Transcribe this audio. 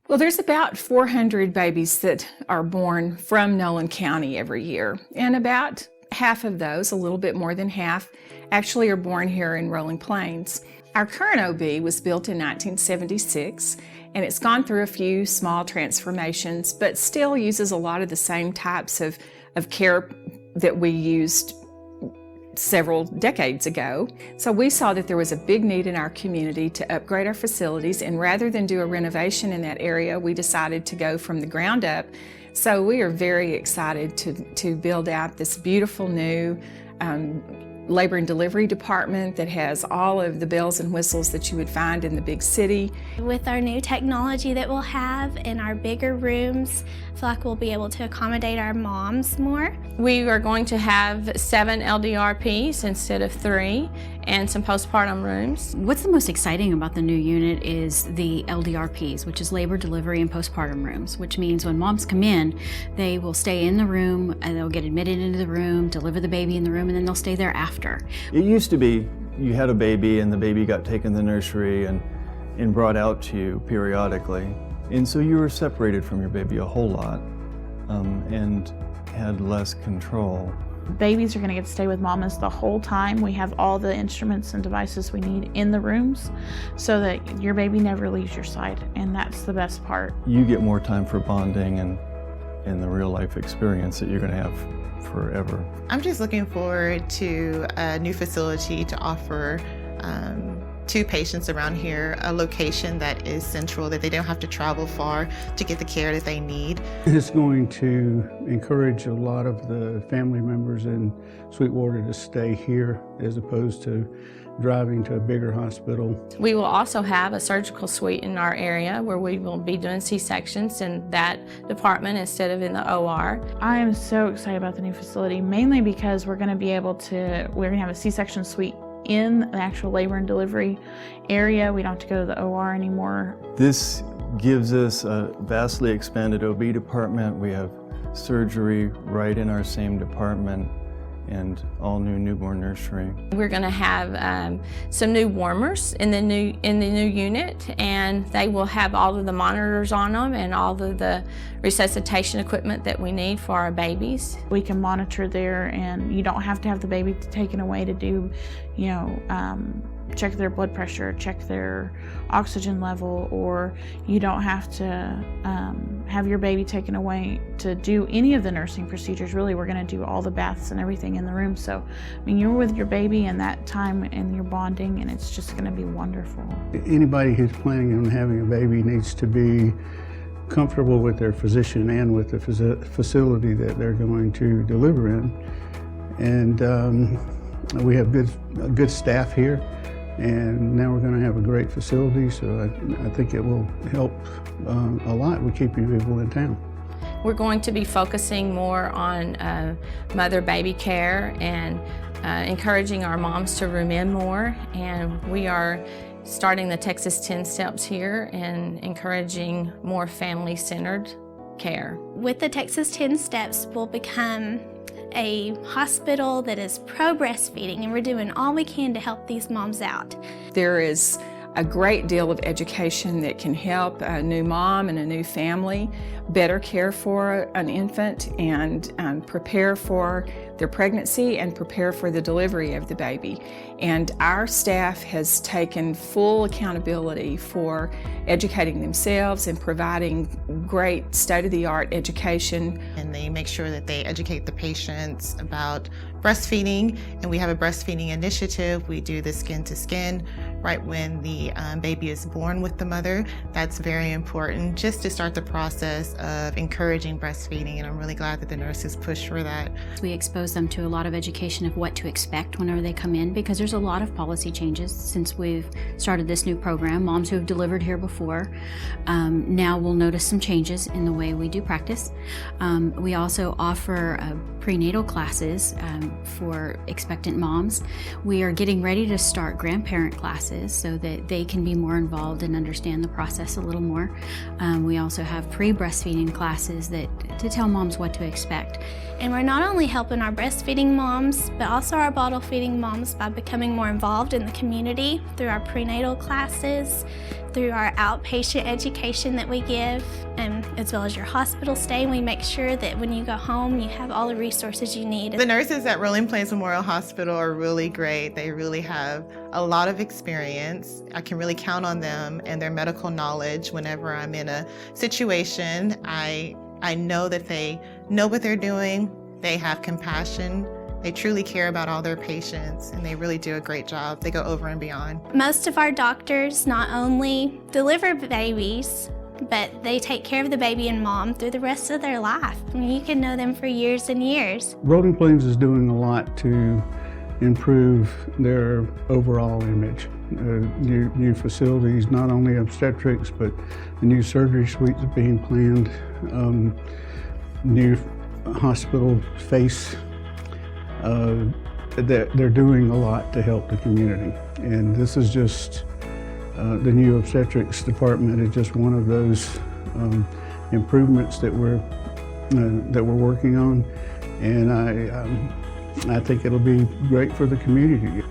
Well, there's about 400 babies that are born from Nolan County every year, and about half of those, a little bit more than half, actually are born here in Rolling Plains. Our current OB was built in 1976, and it's gone through a few small transformations, but still uses a lot of the same types of care that we used several decades ago. So we saw that there was a big need in our community to upgrade our facilities, and rather than do a renovation in that area, we decided to go from the ground up. So we are very excited to build out this beautiful new labor and delivery department that has all of the bells and whistles that you would find in the big city. With our new technology that we'll have in our bigger rooms, I feel like we'll be able to accommodate our moms more. We are going to have 7 LDRPs instead of 3 and some postpartum rooms. What's the most exciting about the new unit is the LDRPs, which is labor, delivery, and postpartum rooms, which means when moms come in, they will stay in the room and they'll get admitted into the room, deliver the baby in the room, and then they'll stay there after. It used to be you had a baby and the baby got taken to the nursery and brought out to you periodically. And so you were separated from your baby a whole lot and had less control. Babies are going to get to stay with mamas the whole time. We have all the instruments and devices we need in the rooms so that your baby never leaves your side, and that's the best part. You get more time for bonding and the real life experience that you're going to have forever. I'm just looking forward to a new facility to offer to patients around here a location that is central, that they don't have to travel far to get the care that they need. It's going to encourage a lot of the family members in Sweetwater to stay here as opposed to driving to a bigger hospital. We will also have a surgical suite in our area where we will be doing C-sections in that department instead of in the OR. I am so excited about the new facility, mainly because we're going to have a C-section suite in the actual labor and delivery area. We don't have to go to the OR anymore. This gives us a vastly expanded OB department. We have surgery right in our same department and all new newborn nursery. We're going to have some new warmers in the new unit, and they will have all of the monitors on them and all of the resuscitation equipment that we need for our babies. We can monitor there, and you don't have to have the baby taken away to do, check their blood pressure, check their oxygen level, or you don't have to have your baby taken away to do any of the nursing procedures. Really, we're going to do all the baths and everything in the room. So, you're with your baby in that time and you're bonding, and it's just going to be wonderful. Anybody who's planning on having a baby needs to be comfortable with their physician and with the facility that they're going to deliver in. And we have good staff here. And now we're going to have a great facility, so I think it will help a lot with keeping people in town. We're going to be focusing more on mother-baby care and encouraging our moms to room in more, and we are starting the Texas 10 Steps here and encouraging more family-centered care. With the Texas 10 Steps, we'll become a hospital that is pro-breastfeeding, and we're doing all we can to help these moms out. There is a great deal of education that can help a new mom and a new family better care for an infant and prepare for their pregnancy and prepare for the delivery of the baby. And our staff has taken full accountability for educating themselves and providing great state-of-the-art education. And they make sure that they educate the patients about breastfeeding, and we have a breastfeeding initiative. We do the skin to skin right when the baby is born with the mother. That's very important just to start the process of encouraging breastfeeding, and I'm really glad that the nurses push for that. We expose them to a lot of education of what to expect whenever they come in, because there's a lot of policy changes since we've started this new program. Moms who have delivered here before now will notice some changes in the way we do practice. We also offer prenatal classes for expectant moms. We are getting ready to start grandparent classes so that they can be more involved and understand the process a little more. We also have pre-breastfeeding classes to tell moms what to expect. And we're not only helping our breastfeeding moms, but also our bottle feeding moms by becoming more involved in the community through our prenatal classes, through our outpatient education that we give, as well as your hospital stay. We make sure that when you go home, you have all the resources you need. The nurses at Rolling Plains Memorial Hospital are really great. They really have a lot of experience. I can really count on them and their medical knowledge whenever I'm in a situation. I know that they know what they're doing. They have compassion. They truly care about all their patients, and they really do a great job. They go over and beyond. Most of our doctors not only deliver babies, but they take care of the baby and mom through the rest of their life. I mean, you can know them for years and years. Rolling Plains is doing a lot to improve their overall image. New facilities, not only obstetrics, but the new surgery suites are being planned, new hospital face. They're doing a lot to help the community, and this is just the new obstetrics department is just one of those improvements that we're working on, and I think it'll be great for the community.